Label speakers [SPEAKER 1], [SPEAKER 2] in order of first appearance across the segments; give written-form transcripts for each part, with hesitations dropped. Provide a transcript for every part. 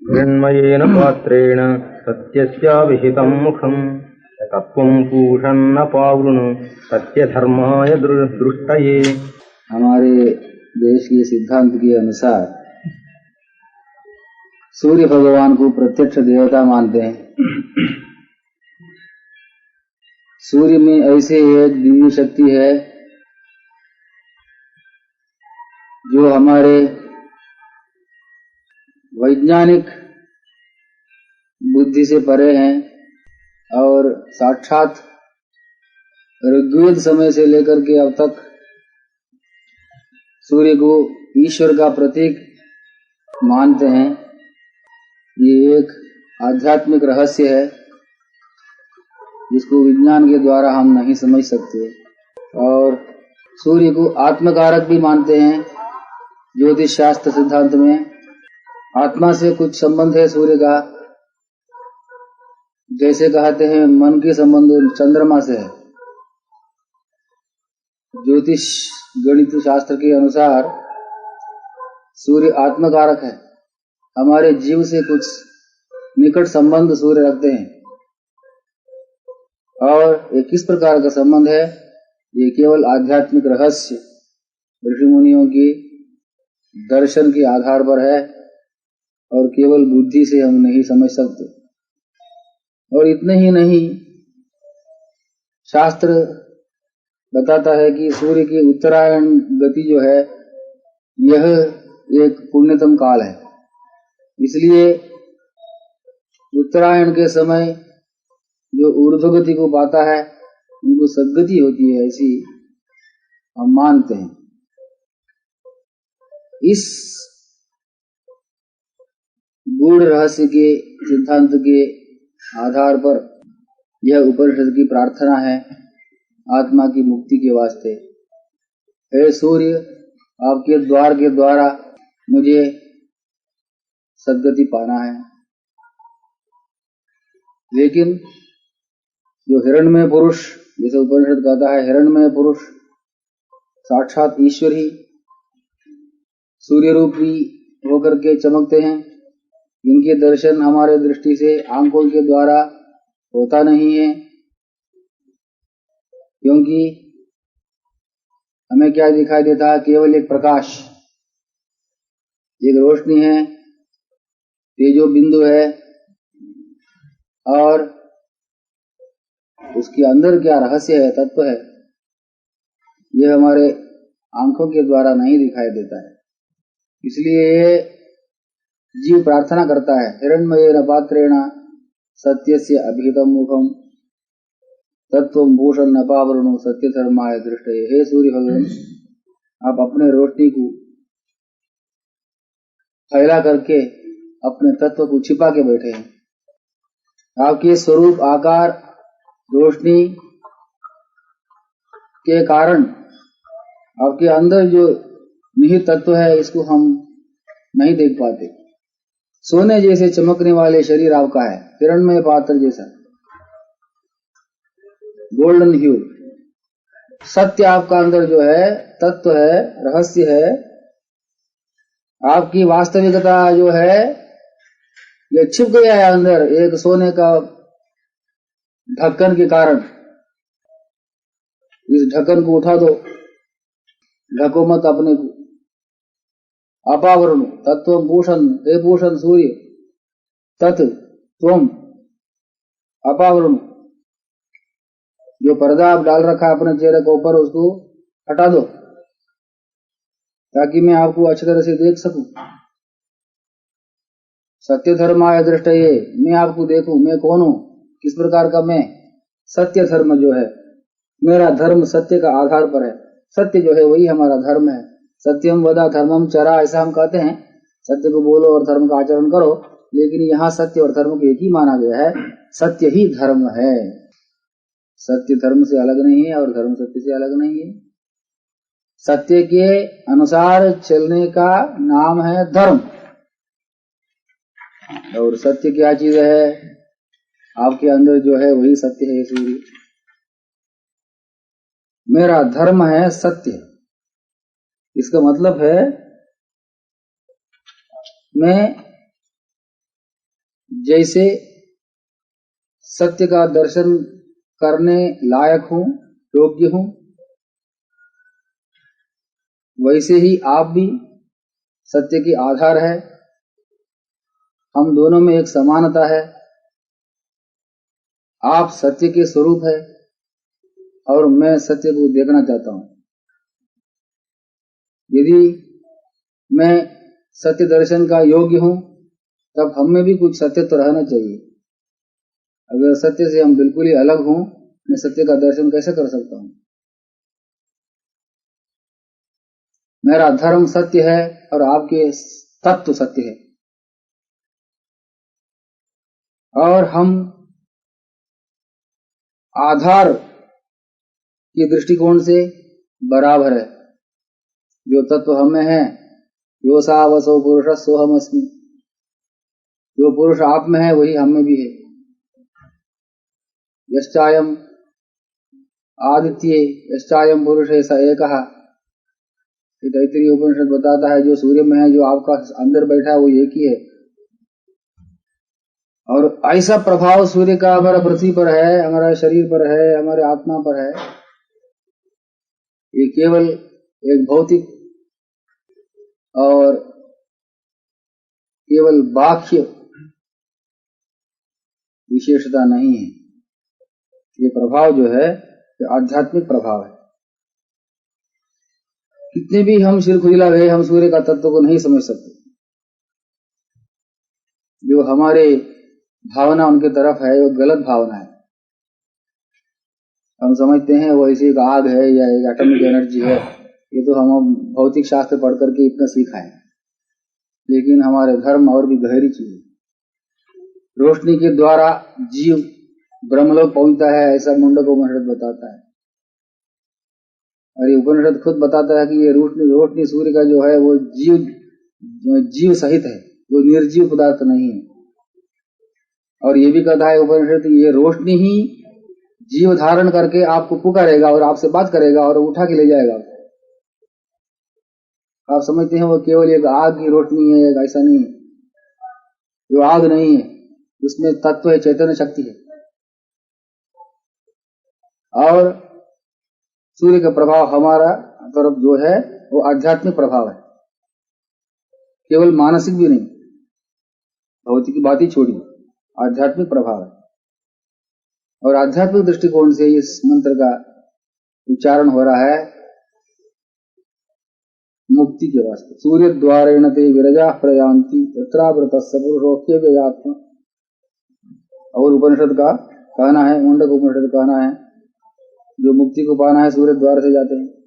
[SPEAKER 1] हिरण्मयेन पात्रेण सत्यस्याभिहितं मुखं तत्त्वं पूषन्न पावृणु सत्यधर्माय दृष्टये।
[SPEAKER 2] हमारे देश के सिद्धांत के अनुसार सूर्य भगवान को प्रत्यक्ष देवता मानते हैं। सूर्य में ऐसे एक दिव्य शक्ति है जो हमारे वैज्ञानिक बुद्धि से परे हैं और साक्षात ऋग्वेद समय से लेकर के अब तक सूर्य को ईश्वर का प्रतीक मानते हैं। ये एक आध्यात्मिक रहस्य है जिसको विज्ञान के द्वारा हम नहीं समझ सकते। और सूर्य को आत्मकारक भी मानते हैं। ज्योतिष शास्त्र सिद्धांत में आत्मा से कुछ संबंध है सूर्य का, जैसे कहते हैं मन के संबंध चंद्रमा से है। ज्योतिष गणित शास्त्र के अनुसार सूर्य आत्मकारक है, हमारे जीव से कुछ निकट संबंध सूर्य रखते हैं। और ये किस प्रकार का संबंध है, ये केवल आध्यात्मिक रहस्य ऋषि मुनियों की दर्शन के आधार पर है और केवल बुद्धि से हम नहीं समझ सकते। और इतने ही नहीं, शास्त्र बताता है कि सूर्य की उत्तरायण गति जो है यह एक पुण्यतम काल है। इसलिए उत्तरायण के समय जो ऊर्ध्वगति को पाता है उनको सद्गति होती है, ऐसी हम मानते हैं। इस गूढ़ रहस्य के सिद्धांत के आधार पर यह उपनिषद की प्रार्थना है आत्मा की मुक्ति के वास्ते। हे सूर्य, आपके द्वार के द्वारा मुझे सद्गति पाना है। लेकिन जो हिरण्मय पुरुष, जैसे उपनिषद कहता है, हिरण्मय पुरुष साक्षात ईश्वर ही सूर्य रूपी होकर के चमकते हैं। इनके दर्शन हमारे दृष्टि से आंखों के द्वारा होता नहीं है, क्योंकि हमें क्या दिखाई देता है, केवल एक प्रकाश, एक रोशनी है, तेजो बिंदु है, और उसके अंदर क्या रहस्य है, तत्व है, यह हमारे आंखों के द्वारा नहीं दिखाई देता है। इसलिए जीव प्रार्थना करता है, हिरण्मयेन पात्रेण सत्यस्य अभिहितं मुखं तत्त्वं भूषन् अपावृणु सत्यधर्माय दृष्टये। हे सूर्य भगवान, आप अपने रोशनी को फैला करके अपने तत्व को छिपा के बैठे हैं। आपके स्वरूप, आकार, रोशनी के कारण आपके अंदर जो निहित तत्व है इसको हम नहीं देख पाते। सोने जैसे चमकने वाले शरीर आपका है, हिरण्मय पात्र जैसा, गोल्डन ह्यू। सत्य आपका अंदर जो है, तत्व है, रहस्य है, आपकी वास्तविकता जो है यह छिप गया है अंदर एक सोने का ढक्कन के कारण। इस ढक्कन को उठा दो, ढको मत अपने को। अपावरण तत्व भूषण, हे भूषण सूर्य, तत् त्वम अपावरण, जो पर्दा आप डाल रखा अपने चेहरे के ऊपर उसको हटा दो ताकि मैं आपको अच्छी तरह से देख सकूं। सत्य धर्माय दृष्टये, मैं आपको देखूं, मैं कौन हूं, किस प्रकार का मैं। सत्य धर्म जो है, मेरा धर्म सत्य का आधार पर है। सत्य जो है वही हमारा धर्म है। सत्यम वदा धर्मम चरा, ऐसा हम कहते हैं, सत्य को बोलो और धर्म का आचरण करो। लेकिन यहाँ सत्य और धर्म को एक ही माना गया है, सत्य ही धर्म है। सत्य धर्म से अलग नहीं है और धर्म सत्य से अलग नहीं है। सत्य के अनुसार चलने का नाम है धर्म। और सत्य क्या चीज है, आपके अंदर जो है वही सत्य है। सूर्य, मेरा धर्म है सत्य। इसका मतलब है मैं जैसे सत्य का दर्शन करने लायक हूं, योग्य हूं, वैसे ही आप भी सत्य की आधार है। हम दोनों में एक समानता है। आप सत्य के स्वरूप है और मैं सत्य को देखना चाहता हूं। यदि मैं सत्य दर्शन का योग्य हूं, तब हम में भी कुछ सत्य तो रहना चाहिए। अगर सत्य से हम बिल्कुल ही अलग हों, मैं सत्य का दर्शन कैसे कर सकता हूं? मेरा धर्म सत्य है और आपके तत्व सत्य है, और हम आधार के दृष्टिकोण से बराबर है। जो तत्व हमें है, यो सा वसो पुरुष सोहम अस्मि, जो पुरुष आप में है वही हम में भी है। यश्चायम आदित्य यश्चायम पुरुष है स एकः, तैत्तिरीय उपनिषद बताता है जो सूर्य में है, जो आपका अंदर बैठा है वो एक ही है। और ऐसा प्रभाव सूर्य का हमारा पृथ्वी पर है, हमारे शरीर पर है, हमारे आत्मा पर है। ये केवल एक भौतिक और केवल बाह्य विशेषता नहीं है। ये प्रभाव जो है ये आध्यात्मिक प्रभाव है। कितने भी हम सिर खुजला गए, हम सूर्य का तत्व को नहीं समझ सकते। जो हमारे भावना उनके तरफ है वो गलत भावना है। हम समझते हैं वो ऐसी एक आग है या एक एटॉमिक एनर्जी है। ये तो हम भौतिक शास्त्र पढ़ करके इतना सीखा है, लेकिन हमारे धर्म और भी गहरी चीज है। रोशनी के द्वारा जीव ब्रह्मलोक पहुंचता है, ऐसा मुंडक उपनिषद बताता है। और ये उपनिषद खुद बताता है कि ये रोशनी सूर्य का जो है वो जीव सहित है, वो निर्जीव पदार्थ नहीं है। और ये भी कहता है उपनिषद ये रोशनी ही जीव धारण करके आपको पुकारेगा और आपसे बात करेगा और उठा के ले जाएगा। आप समझते हैं वो केवल एक आग की रोशनी है, ऐसा नहीं है। जो आग नहीं है, उसमें तत्व है, चैतन्य शक्ति है। और सूर्य का प्रभाव हमारा तरफ जो है वो आध्यात्मिक प्रभाव है, केवल मानसिक भी नहीं। भौतिक की बात ही छोड़िए, आध्यात्मिक प्रभाव है। और आध्यात्मिक दृष्टिकोण से इस मंत्र का उच्चारण हो रहा है मुक्ति के वास्ते। सूर्य द्वारेण ते विरजा प्रयांति तत्रावृतस्य पुरुषोक्य व्ययात्मा। और उपनिषद का कहना है, मुंडक उपनिषद कहना है, जो मुक्ति को पाना है सूर्य द्वार से जाते हैं।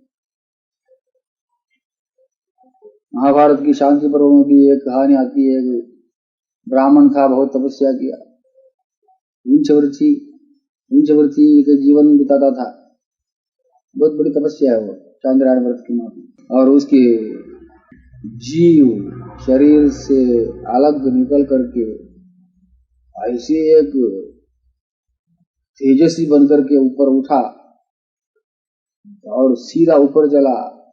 [SPEAKER 2] महाभारत की शांति पर्व की एक कहानी आती है। ब्राह्मण था, बहुत तपस्या किया, पंचवर्षी के जीवन बिताता था। बहुत बड़ी तपस्या है वो, चांद्रायण व्रत की माफी। और उसके जीव शरीर से अलग निकल करके ऐसे एक तेजस्वी बनकर के ऊपर उठा और सीधा ऊपर चला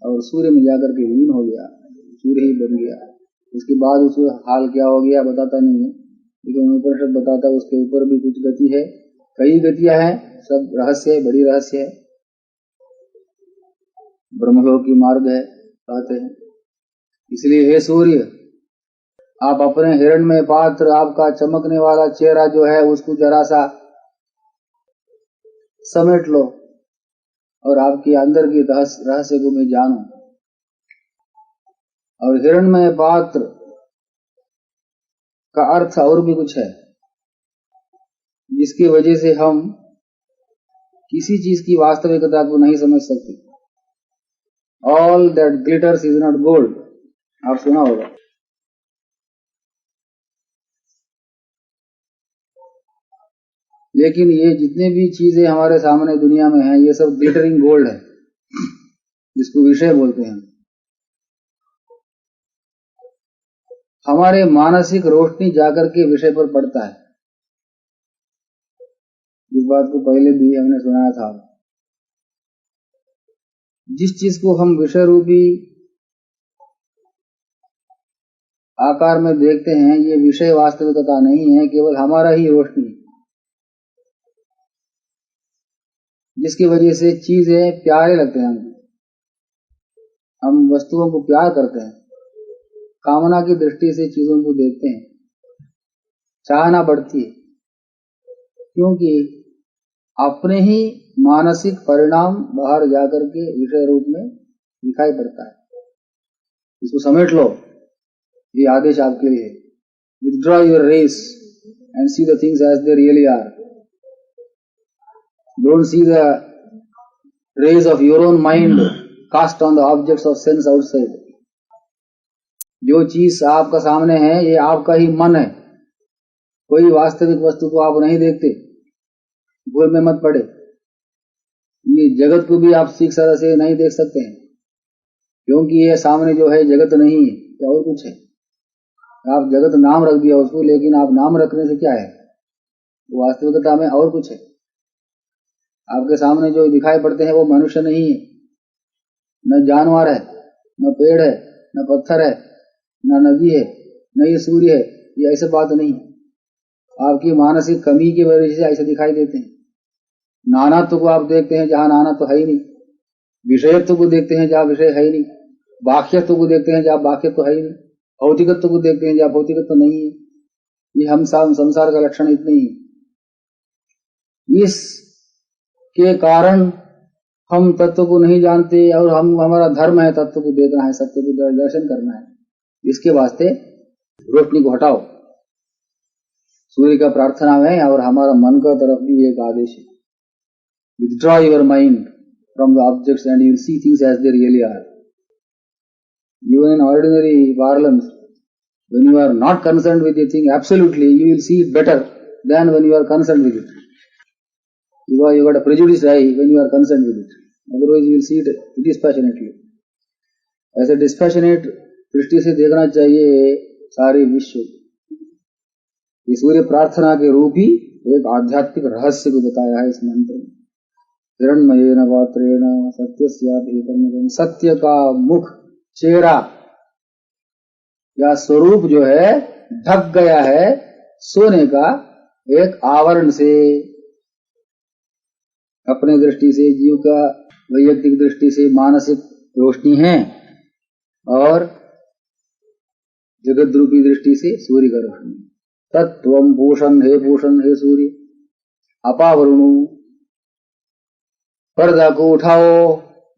[SPEAKER 2] और सूर्य में जाकर के लीन हो गया, सूर्य ही बन गया। उसके बाद उसका हाल क्या हो गया बताता नहीं है, लेकिन उपनिषद बताता है उसके ऊपर भी कुछ गति है, कई गतियां हैं, सब रहस्य है, बड़ी रहस्य है। ब्रह्मलोक की मार्ग है कहते हैं। इसलिए हे सूर्य, आप अपने हिरण्मय पात्र, आपका चमकने वाला चेहरा जो है उसको जरा सा समेट लो और आपके अंदर की रहस्य को मैं जानूं। और हिरण्मय पात्र का अर्थ और भी कुछ है, जिसकी वजह से हम किसी चीज की वास्तविकता को नहीं समझ सकते। All that glitters is not gold, आप सुना होगा। लेकिन ये जितने भी चीजें हमारे सामने दुनिया में हैं, ये सब ग्लिटरिंग गोल्ड है, जिसको विषय बोलते हैं। हमारे मानसिक रोशनी जाकर के विषय पर पड़ता है। इस बात को पहले भी हमने सुनाया था। जिस चीज को हम विषय रूपी आकार में देखते हैं, ये विषय वास्तविकता नहीं है, केवल हमारा ही रोशनी, जिसकी वजह से चीजें प्यारे लगते हैं हमको। हम वस्तुओं को प्यार करते हैं, कामना की दृष्टि से चीजों को देखते हैं, चाहना बढ़ती है, क्योंकि अपने ही मानसिक परिणाम बाहर जाकर के विषय रूप में दिखाई पड़ता है। इसको समेट लो, ये आदेश आपके लिए। Withdraw your rays and see the things as they really are. Don't see the rays of your own mind cast on the objects of sense outside. जो चीज आपका सामने है ये आपका ही मन है, कोई वास्तविक वस्तु को आप नहीं देखते, भूल में मत पड़े। ये जगत को भी आप ठीक तरह से नहीं देख सकते हैं, क्योंकि ये सामने जो है जगत नहीं है, क्या और कुछ है। आप जगत नाम रख दिया उसको, लेकिन आप नाम रखने से क्या है, वो वास्तविकता में और कुछ है। आपके सामने जो दिखाई पड़ते हैं वो मनुष्य नहीं है, न जानवर है, न पेड़ है, न पत्थर है, न नदी है, न ये सूर्य है। ये ऐसे बात नहीं है, आपकी मानसिक कमी की वजह से ऐसे दिखाई देते हैं। नानात्व को आप देखते हैं जहां नानात्व है ही नहीं, विषयत्व को देखते हैं जहां विषय है ही नहीं, बाह्यत्व को देखते हैं जहां बाह्यत्व है ही नहीं, भौतिकत्व को देखते हैं जहां भौतिकत्व नहीं है। ये हम संसार का लक्षण इतने ही। इसके कारण हम तत्व को नहीं जानते, और हमारा धर्म है तत्व को देखना है, सत्य को दर्शन करना है। इसके वास्ते रोशनी को हटाओ, सूर्य का प्रार्थना है, और हमारा मन का तरफ भी एक आदेश है। Withdraw your mind from the objects and you will see things as they really are. Even in ordinary parlance, when you are not concerned with a thing absolutely, you will see it better than when you are concerned with it. You got a prejudiced eye when you are concerned with it. Otherwise, you will see it dispassionately. ऐसे dispassionate दृष्टि से देखना चाहिए सारे विश्व। ये सूर्य प्रार्थना के रूप ही एक आध्यात्मिक रहस्य को बताया है इस मंत्र में। हिरण्मयेन पात्रेण सत्यस्याभिहितम्। सत्य का मुख, चेहरा या स्वरूप जो है ढक गया है सोने का एक आवरण से। अपने दृष्टि से, जीव का वैयक्तिक दृष्टि से मानसिक रोशनी है, और जगत रूपी दृष्टि से सूर्य का रोशनी। तत्वम भूषण, हे भूषण, हे सूर्य। अपावरुणु, पर्दा को उठाओ,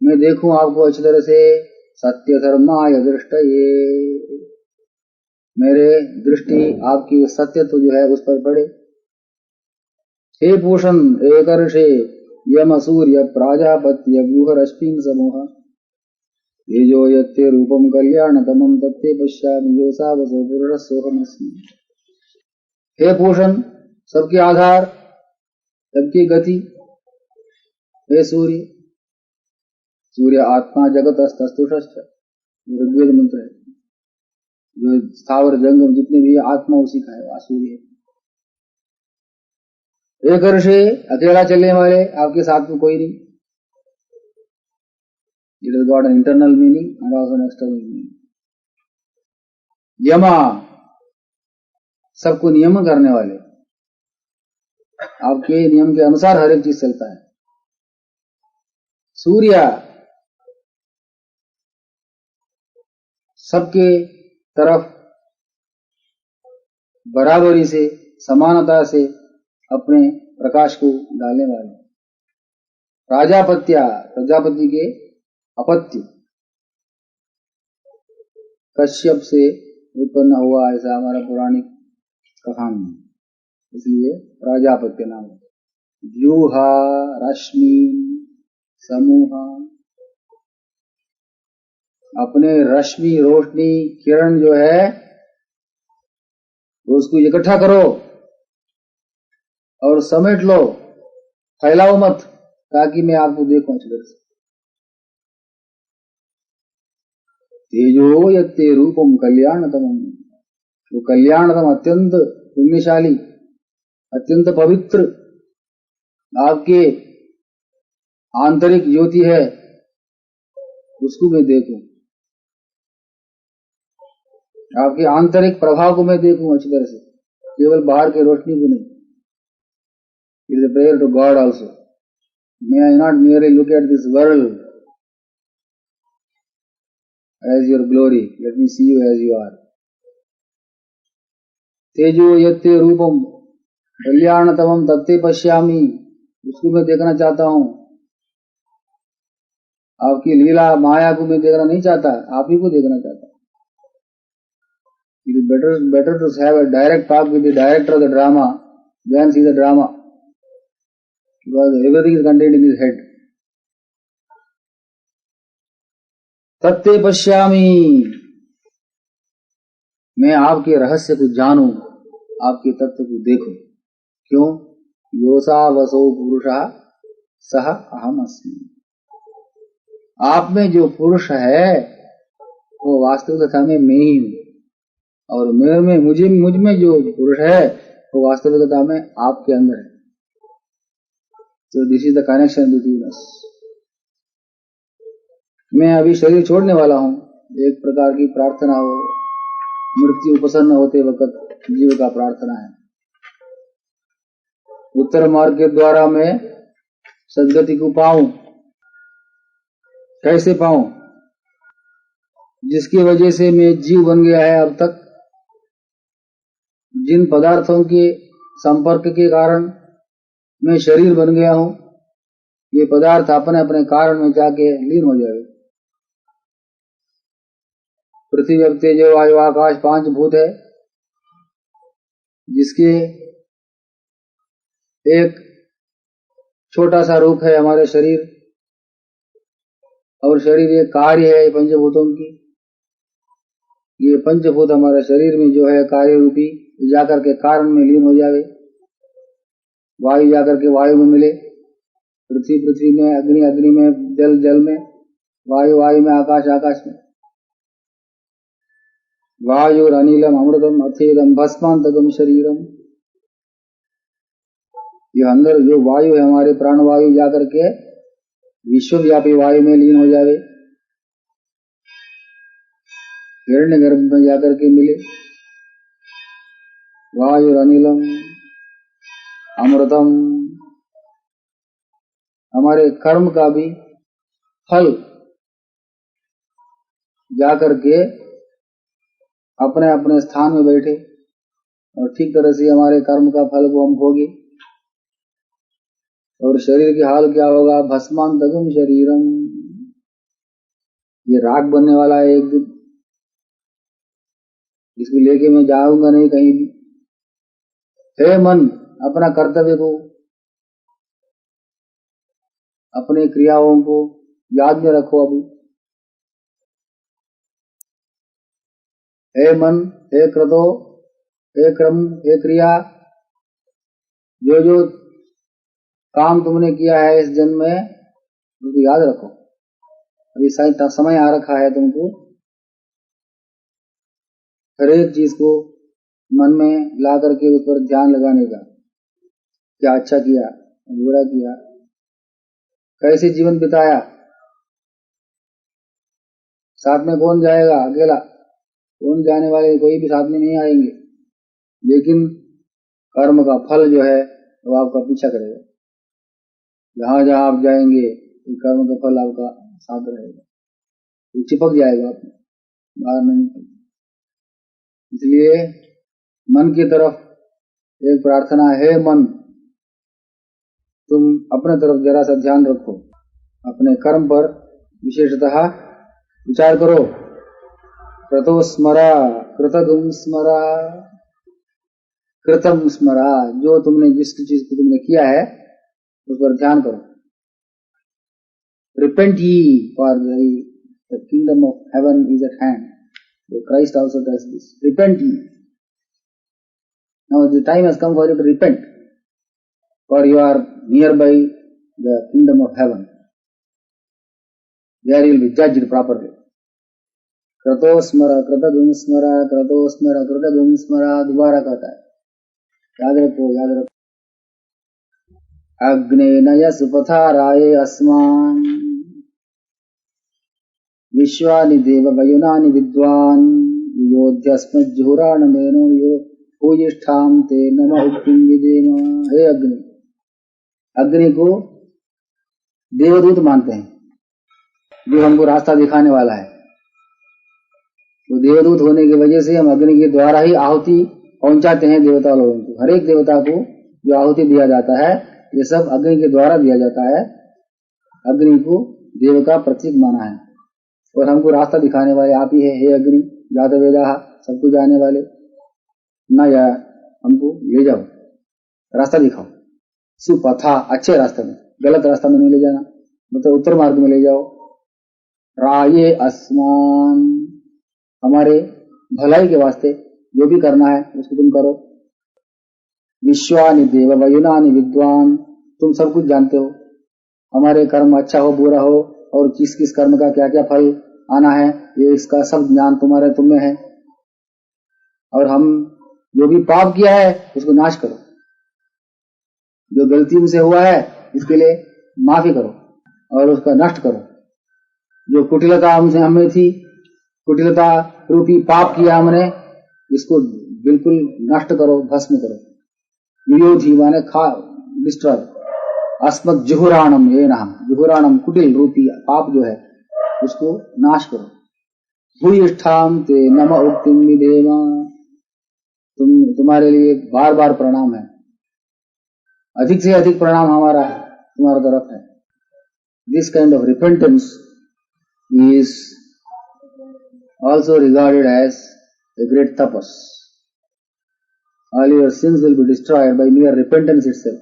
[SPEAKER 2] मैं देखूं आपको अच्छी तरह से। सत्य धर्माय दृष्टये, मेरे दृष्टि आपकी सत्यत्व जो है उस पर पड़े। हे भूषण, एकर्षे यम सूर्य प्राजापत्य व्यूह रश्मिं समूह। तेजो यत्ते रूपम कल्याणतमं तत्ते पश्यामि योसा वसो पुरुषः सोहमस्मि। हे भूषण, सबके आधार, सबकी गति, हे सूर्य। सूर्य आत्मा जगत अस्तुष्ट, ऋग्वेद मंत्र है। जो स्थावर जंगम जितने भी आत्मा उसी का है, वह सूर्य है। एक वर्षे, अकेला चलने वाले, आपके साथ में कोई नहीं। It is got an internal meaning and also an external meaning. यमा, सबको नियमन करने वाले, आपके नियम के अनुसार हर एक चीज चलता है। सूर्य, सबके तरफ बराबरी से, समानता से अपने प्रकाश को डालने वाले। प्राजापत्या, प्रजापति के अपत्य, कश्यप से उत्पन्न हुआ, ऐसा हमारा पौराणिक कथान है, इसलिए प्राजापत्य नाम। व्यूहा रश्मि समूह, अपने रश्मि, रोशनी, किरण जो है उसको इकट्ठा करो और समेट लो, फैलाओ मत, ताकि मैं आपको देखूं अच्छी तरह से। तेजो यत्ते रूपम कल्याणतमं, वो कल्याणतम, अत्यंत पुण्यशाली, अत्यंत पवित्र आपके आंतरिक ज्योति है, उसको मैं देखूं। आपकी आंतरिक प्रभाव को मैं देखूं अच्छी तरह से, केवल बाहर की रोशनी को नहीं। It is a prayer to God also, may I not merely look at this world as your glory, let me see you as you are. तेजो यत्ते रूपम कल्याणतमं तत्ते पश्यामि, उसको मैं देखना चाहता हूं। आपकी लीला माया को मैं देखना नहीं चाहता, आप ही को देखना चाहता। It is better to have a direct talk with the director of the drama than see the drama, because everything is contained in his head. तत्ते पश्यामि, मैं आपके रहस्य को जानूं, आपके तत्व को देखूं। क्यों? योसा वसो पुरुषः सह अहम अस्मि। आप में जो पुरुष है वो वास्तविकता में मैं ही हूं, और मुझ में जो पुरुष है वो वास्तविकता में आपके अंदर है। तो this is the connection between us. मैं अभी शरीर छोड़ने वाला हूं, एक प्रकार की प्रार्थना हो, मृत्यु उपसन्न होते वक्त जीव का प्रार्थना है। उत्तर मार्ग के द्वारा मैं सद्गति को पाऊं। कैसे पाऊं? जिसकी वजह से मैं जीव बन गया है अब तक, जिन पदार्थों के संपर्क के कारण मैं शरीर बन गया हूं, ये पदार्थ अपने अपने कारण में जाके लीन हो जाए। पृथ्वी अब तेज वायु आकाश 5 भूत है, जिसके एक छोटा सा रूप है हमारे शरीर, और शरीर एक कार्य है पंचभूतों की। ये पंचभूत हमारे शरीर में जो है कार्य रूपी जाकर के कारण में लीन हो जावे। वायु जाकर के वायु में मिले, पृथ्वी पृथ्वी में, अग्नि अग्नि में, जल जल में, वायु वायु में, आकाश आकाश में। वायुर अनिलम अमृतम अथेदम भस्मांतकम शरीरम। ये अंदर जो वायु है हमारे प्राणवायु जाकर के विश्वव्यापी वायु में लीन हो जावे, हिरण्यगर्भ में जाकर के मिले। वायुर अनिलम अमृतम, हमारे कर्म का भी फल जाकर के अपने अपने स्थान में बैठे, और ठीक तरह से हमारे कर्म का फल को हम भोगे। और शरीर की हाल क्या होगा? भस्मांतकम शरीरम, ये राख बनने वाला है एक दिन, इसको लेके मैं जाऊंगा नहीं कहीं भी। हे मन, अपना कर्तव्य को, अपने क्रियाओं को याद में रखो। अभी हे मन, हे क्रतो, हे क्रम, हे क्रिया, जो जो काम तुमने किया है इस जन्म में उनको याद रखो। अभी समय आ रखा है तुमको हर एक चीज को मन में ला करके उस पर ध्यान लगाने का। क्या अच्छा किया, बुरा किया, कैसे जीवन बिताया, साथ में कौन जाएगा, अकेला कौन जाने वाले, कोई भी साथ में नहीं आएंगे, लेकिन कर्म का फल जो है वो आपका पीछा करेगा। जहां जहां आप जाएंगे तो कर्म का फल आपका साथ रहेगा, वो चिपक जाएगा, आप बाहर नहीं निकलेगा। इसलिए मन की तरफ एक प्रार्थना है, मन तुम अपने तरफ जरा सा ध्यान रखो, अपने कर्म पर विशेषतः विचार करो। कृतो स्मरा कृतगुम स्मरा, कृतम स्मरा, जो तुमने जिस चीज को तुमने किया है उस पर ध्यान करो। Repent ye, for the kingdom of heaven is at hand. So Christ also does this. Repent ye. Now the time has come for you to repent, for you are nearby the kingdom of heaven. There you will be judged properly. कृतो स्मरा कृतगुम स्मरा, कृतो स्मरा कृतगुम स्मरा, दोबारा कहता है, याद रखो, याद रखो। अग्नेनय सुपथाराये अस्मान् विश्वानि देव वयुनानि विद्वान् योध्यस्मज्जुहुराणमेनो यो भूयिष्ठां ते नम उक्तिं विदेम। हे अग्नि, अग्नि को देवदूत मानते हैं, जो हमको रास्ता दिखाने वाला है। तो देवदूत होने की वजह से हम अग्नि के द्वारा ही आहुति पहुंचाते हैं देवता लोगों को। हर एक देवता को जो आहुति दिया जाता है, ये सब अग्नि के द्वारा दिया जाता है। अग्नि को देव का प्रतीक माना है और हमको रास्ता दिखाने वाले आप ही है। हे अग्नि जात वेदा, सबको जाने वाले, ना या हमको ले जाओ, रास्ता दिखाओ, सुपथा, अच्छे रास्ते में, गलत रास्ता में नहीं ले जाना, मतलब उत्तर मार्ग में ले जाओ। राये अस्मान, हमारे भलाई के वास्ते जो भी करना है उसको तुम करो। विश्वानि देव वयुनानि विद्वान, तुम सब कुछ जानते हो, हमारे कर्म अच्छा हो बुरा हो और किस किस कर्म का क्या क्या फल आना है, ये इसका सब ज्ञान तुम में है। और हम जो भी पाप किया है उसको नाश करो, जो गलती हमसे हुआ है इसके लिए माफी करो और उसका नष्ट करो। जो कुटिलता हमसे हमें थी, कुटिलता रूपी पाप किया हमने, इसको बिल्कुल नष्ट करो, भस्म करो। विरोधी माने डिस्ट्रॉय। अस्मत् जुहुराणम, ये नाम जुहुराणम, कुटिल रूपी पाप जो है उसको नाश करो। भूयिष्ठाम ते नम उक्तिं विधेम, तुम्हारे लिए बार बार प्रणाम है, अधिक से अधिक प्रणाम हमारा तुम्हारा तरफ है। This kind of repentance is also regarded as a great tapas. All your sins will be destroyed by mere repentance itself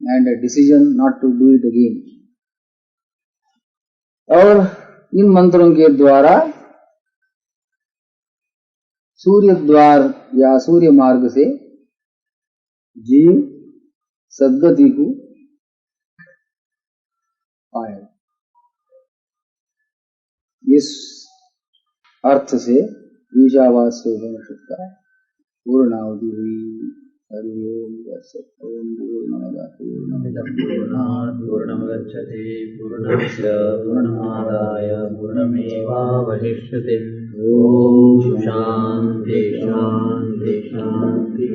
[SPEAKER 2] and a decision not to do it again. और इन मंत्रों के द्वारा सूर्य द्वार या सूर्य मार्ग से जीव सद्गति को पाए। इस अर्थ से ईशावास्य उपनिषद का पूर्णावधि हुई। हरि ओम
[SPEAKER 1] पूर्णमदच्यते पूर्णस्य पूर्णमादाय पूर्णमेवावशिष्यते। ओम शांति शांति शांति।